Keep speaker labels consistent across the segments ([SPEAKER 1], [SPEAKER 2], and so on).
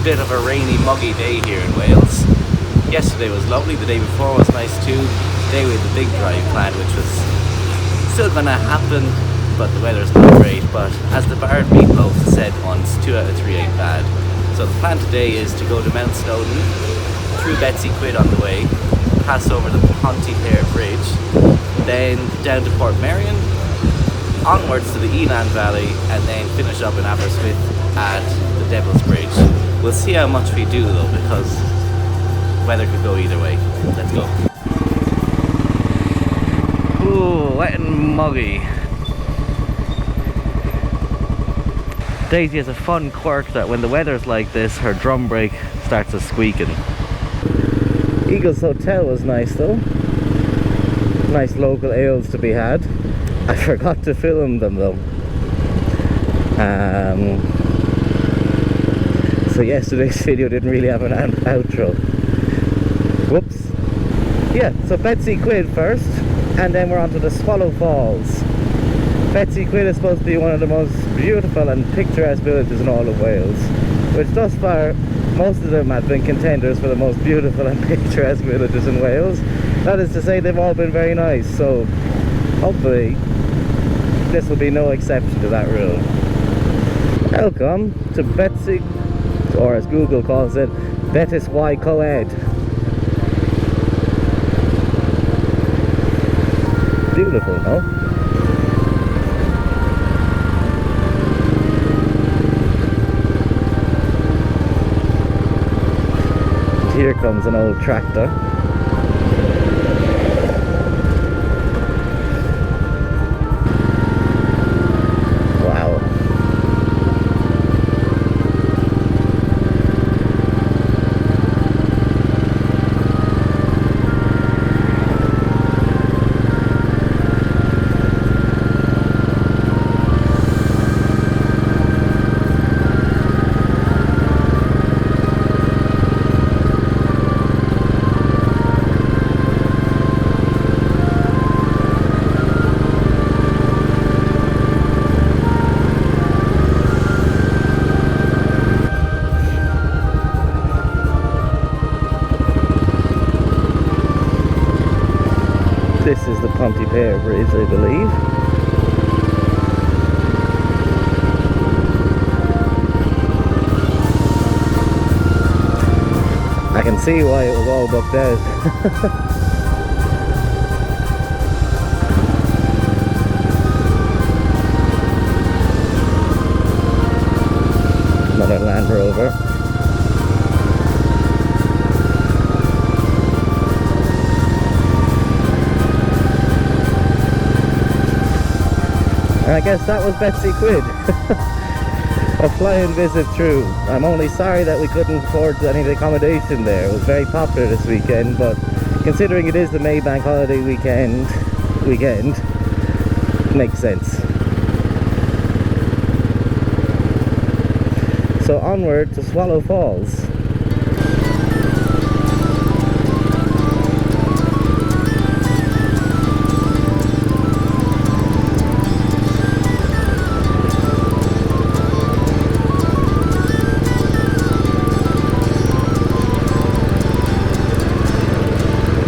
[SPEAKER 1] bit of a rainy, muggy day here in Wales. Yesterday was lovely, the day before was nice too. Today we had the big drive planned, which was still going to happen, but the weather's not great. But as the Bard Meatloaf said once, 2 out of 3 ain't bad. So the plan today is to go to Mount Snowdon, through Betws-y-coed on the way, pass over the Pontypridd Bridge, then down to Port Merrion, onwards to the Elan Valley, and then finish up in Aberystwyth at the Devil's Bridge. We'll see how much we do though, because weather could go either way. Let's go. Ooh, wet and muggy. Daisy has a fun quirk that when the weather's like this, her drum brake starts a squeaking. Eagles Hotel was nice though. Nice local ales to be had. I forgot to film them though. So yesterday's video didn't really have an outro. Whoops. Yeah, so Betws-y-coed first, and then we're on to the Swallow Falls. Betws-y-coed is supposed to be one of the most beautiful and picturesque villages in all of Wales, which thus far most of them have been contenders for the most beautiful and picturesque villages in Wales. That is to say, they've all been very nice, so hopefully this will be no exception to that rule. Welcome to Betws-y, or as Google calls it, Betws-y-coed. Beautiful, no? Here comes an old tractor. Wow. This is the Pontypridd Bridge, I believe. I can see why it was all booked out. Another Land Rover. And I guess that was Betws-y-coed. A flying visit through. I'm only sorry that we couldn't afford any of the accommodation there. It was very popular this weekend, but considering it is the May Bank holiday weekend, makes sense. So onward to Swallow Falls.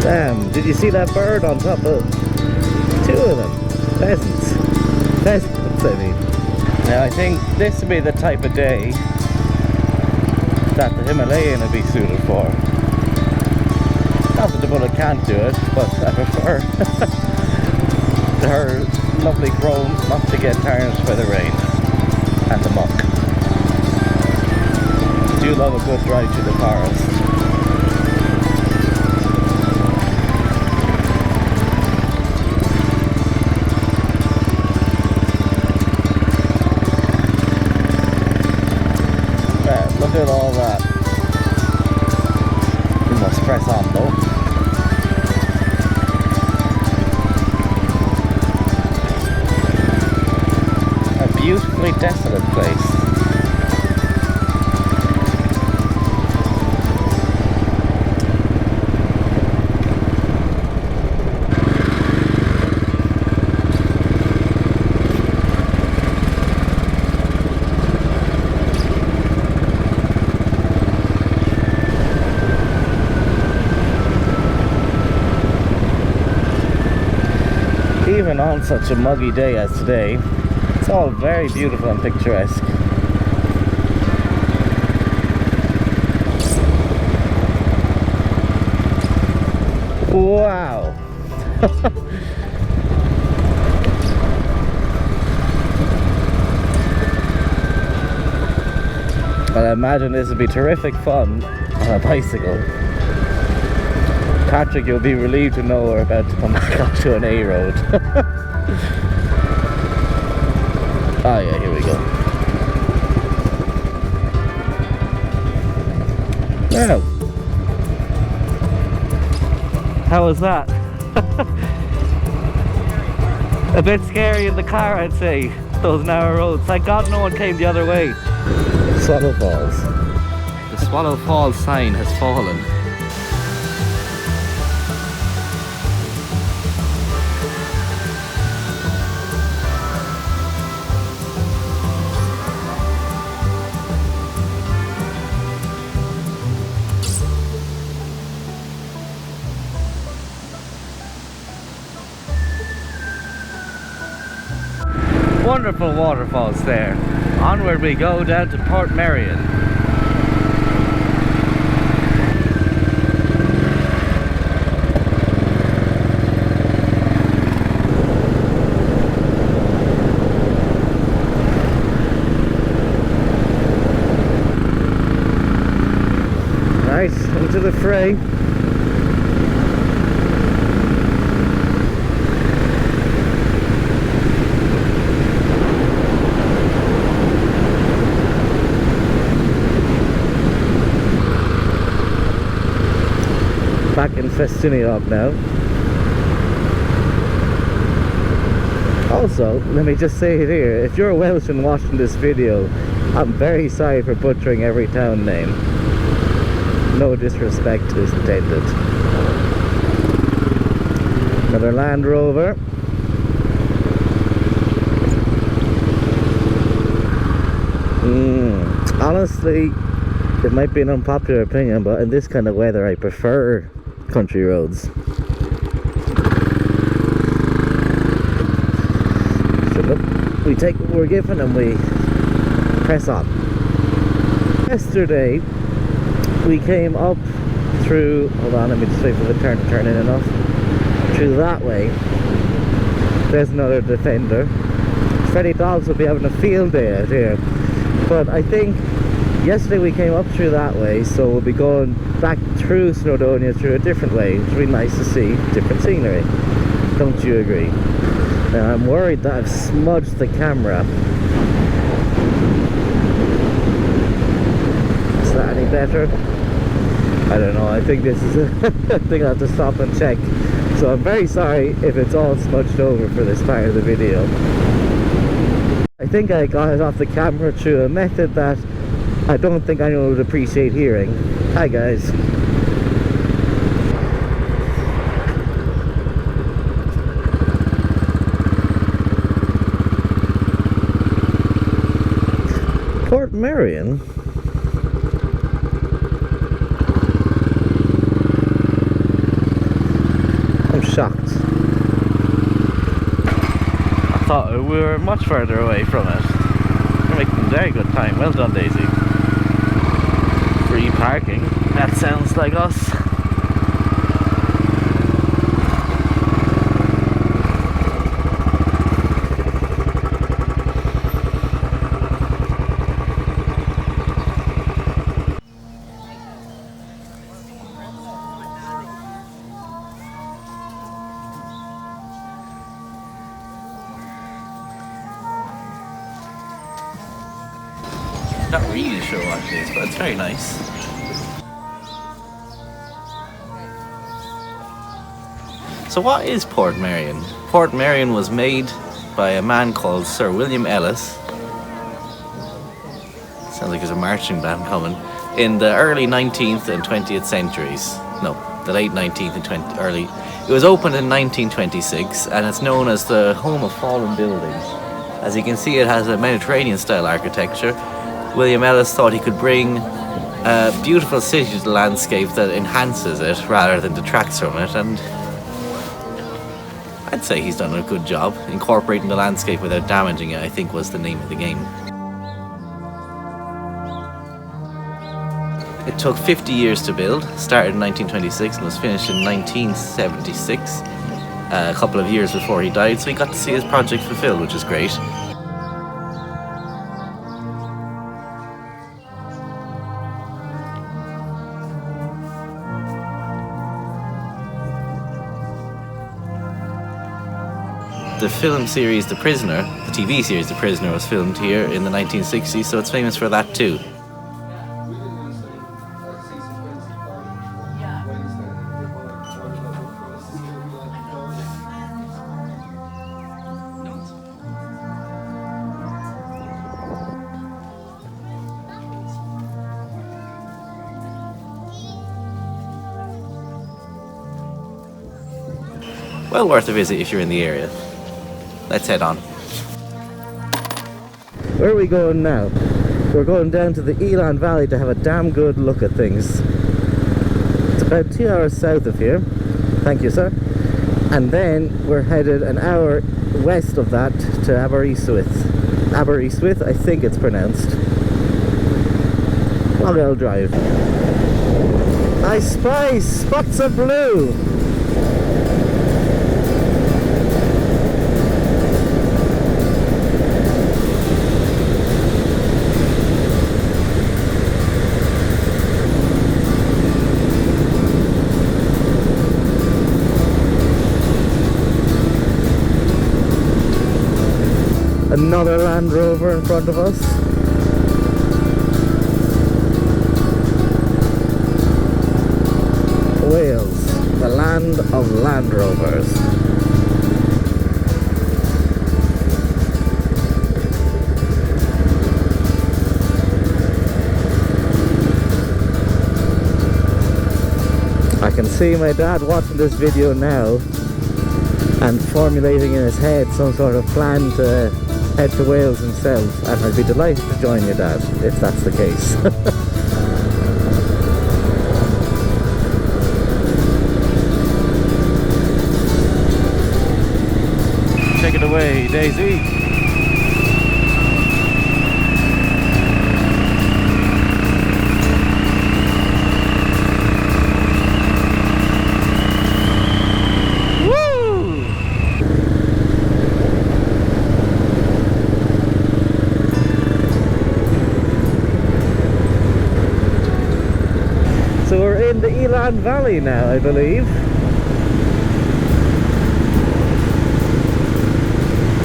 [SPEAKER 1] Damn, did you see that bird on top of 2 of them? Pheasants, I mean. Now I think this would be the type of day that the Himalayan would be suited for. Not that the bullet can't do it, but I prefer her lovely chrome not to get tarnished by the rain and the muck. I do love a good drive through the forest. Look at all that. We must press on though. A beautifully desolate place. even on such a muggy day as today, it's all very beautiful and picturesque. Wow! I imagine this would be terrific fun on a bicycle. Patrick, you'll be relieved to know we're about to come back onto an A road. Oh yeah, here we go. Now, how was that? A bit scary in the car, I'd say, those narrow roads. Thank God no one came the other way. Swallow Falls. The Swallow Falls sign has fallen. Wonderful waterfalls there. Onward we go down to Port Merrion. Right, into the fray. Back in Festinioc now. Also, let me just say it here, if you're Welsh and watching this video, I'm very sorry for butchering every town name. No disrespect is intended. Another Land Rover. Honestly, it might be an unpopular opinion, but in this kind of weather I prefer country roads. So look, we take what we're given and we press on. Yesterday we came up through, hold on, let me just wait for the turn to turn in enough, through that way. There's another Defender. Freddy Dobbs will be having a field day out here, but I think yesterday we came up through that way, so we'll be going back through Snowdonia through a different way. It's really nice to see different scenery. Don't you agree? Now I'm worried that I've smudged the camera. Is that any better? I don't know, I think this is a thing I'll have to stop and check. So I'm very sorry if it's all smudged over for this part of the video. I think I got it off the camera through a method that I don't think anyone would appreciate hearing. Hi guys. Portmeirion? I'm shocked. I thought we were much further away from it. We're making very good time. Well done, Daisy. Free parking. That sounds like us. Not really sure what it is, but it's very nice. So what is Portmeirion? Portmeirion was made by a man called Sir William Ellis. Sounds like there's a marching band coming. In the early 19th and 20th centuries. No, the late 19th and early. It was opened in 1926 and it's known as the home of fallen buildings. As you can see, it has a Mediterranean style architecture. William Ellis thought he could bring a beautiful city to the landscape that enhances it rather than detracts from it, and I I'd say he's done a good job. Incorporating the landscape without damaging it, I think, was the name of the game. It took 50 years to build, started in 1926 and was finished in 1976, a couple of years before he died, so he got to see his project fulfilled, which is great. The film series The Prisoner, the TV series The Prisoner, was filmed here in the 1960s, so it's famous for that too. Well worth a visit if you're in the area. Let's head on. Where are we going now? We're going down to the Elan Valley to have a damn good look at things. It's about 2 hours south of here. Thank you, sir. And then we're headed an hour west of that to Aberystwyth. Aberystwyth, I think it's pronounced. Long old drive. I spy spots of blue. Another Land Rover in front of us. Wales, the land of Land Rovers. I can see my dad watching this video now and formulating in his head some sort of plan to head to Wales himself, and I'd be delighted to join you, Dad, if that's the case. Take it away, Daisy. So we're in the Elan Valley now, I believe.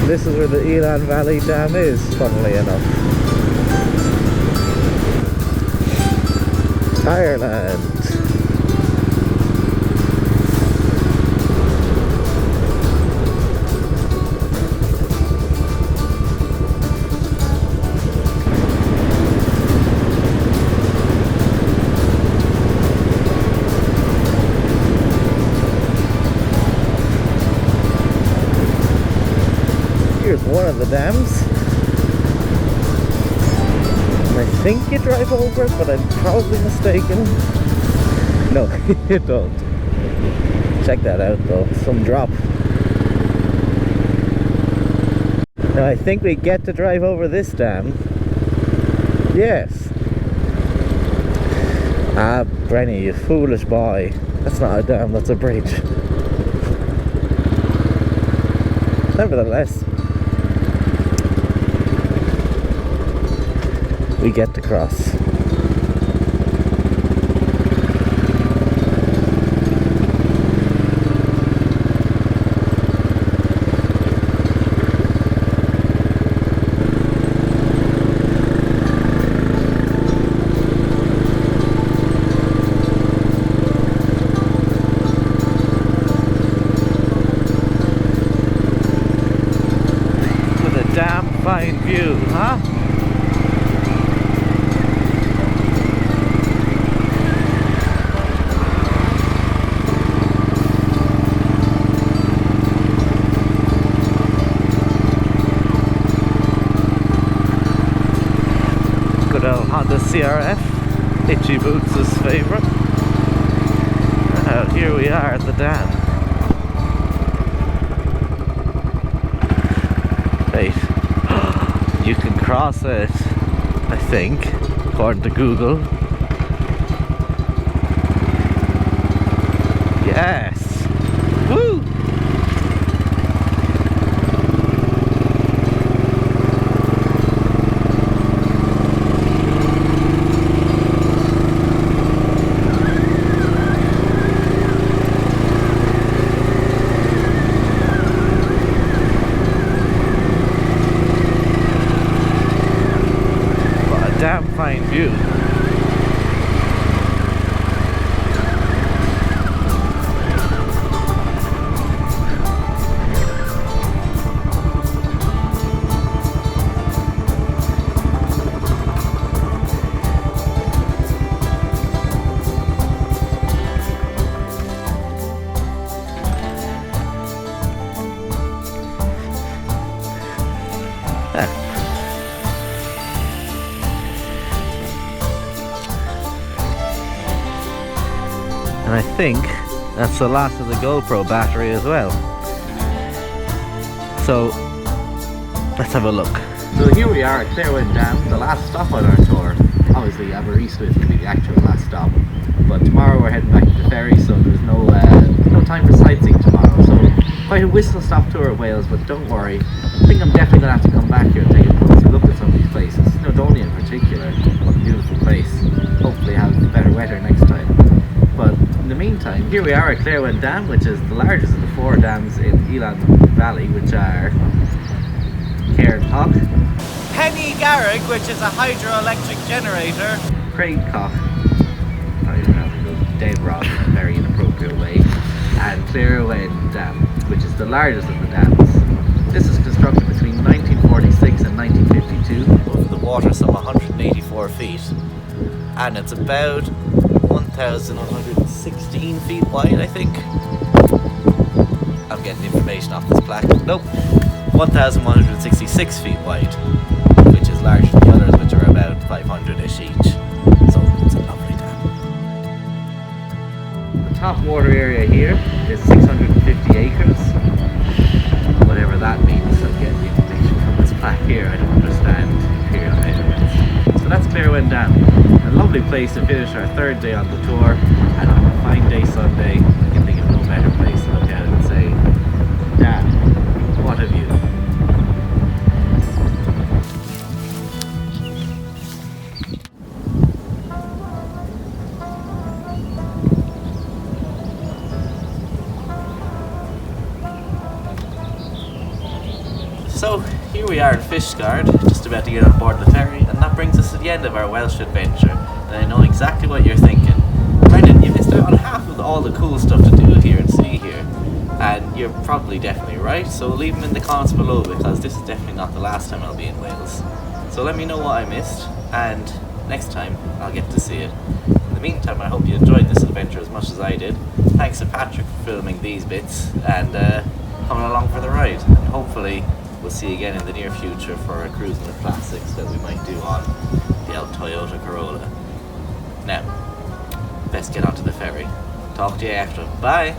[SPEAKER 1] This is where the Elan Valley Dam is, funnily enough. Ireland. Here's one of the dams. I think you drive over it, but I'm probably mistaken. No, you don't. Check that out though, some drop. Now I think we get to drive over this dam. Yes. Ah, Brenny, you foolish boy. That's not a dam, that's a bridge. Nevertheless, we get to cross. With a damn fine view, huh? Honda CRF, Itchy Boots' favourite. Here we are at the dam. Wait. You can cross it, I think, according to Google. Yes! Woo! Damn fine view. And I think that's the last of the GoPro battery as well. So let's have a look. So here we are at Claerwen Dam, the last stop on our tour. Obviously Aberystwyth will be the actual last stop, but tomorrow we're heading back to the ferry, so there's no time for sightseeing tomorrow. So quite a whistle stop tour of Wales, but don't worry, I think I'm definitely going to have to come back here and take a closer look at some of these places. Snowdonia in particular, what a beautiful place. Hopefully have better weather next time. But in the meantime, here we are at Claerwen Dam, which is the largest of the 4 dams in Elan Valley, which are Cairn Penny Garrig, which is a hydroelectric generator, Craigcock, I don't know, it goes dead wrong in a very inappropriate way, and Claerwen Dam, which is the largest of the dams. This is constructed between 1946 and 1952. Over the water some 184 feet, and it's about 1,116 feet wide, I think. I'm getting information off this plaque. Nope. 1,166 feet wide, which is larger than the others, which are about 500-ish each. So it's a lovely dam. The top water area here is 650 acres. Whatever that means, I'm getting information from this plaque here. I don't understand imperial measurements. So that's Claerwen Dam. A lovely place to finish our 3rd day on the tour, and on a fine day Sunday, I can think of no better place to look at it and say, damn, what a view. So here we are in Fishguard, just about to get on board the ferry, and that brings us to the end of our Welsh adventure. And I know exactly what you're thinking. Brendan, you missed out on half of all the cool stuff to do here and see here. And you're probably definitely right, so leave them in the comments below, because this is definitely not the last time I'll be in Wales. So let me know what I missed, and next time I'll get to see it. In the meantime, I hope you enjoyed this adventure as much as I did. Thanks to Patrick for filming these bits and coming along for the ride. And hopefully we'll see you again in the near future for a cruising with classics that we might do on the old Toyota Corolla. Now, let's get onto the ferry. Talk to you after. Bye!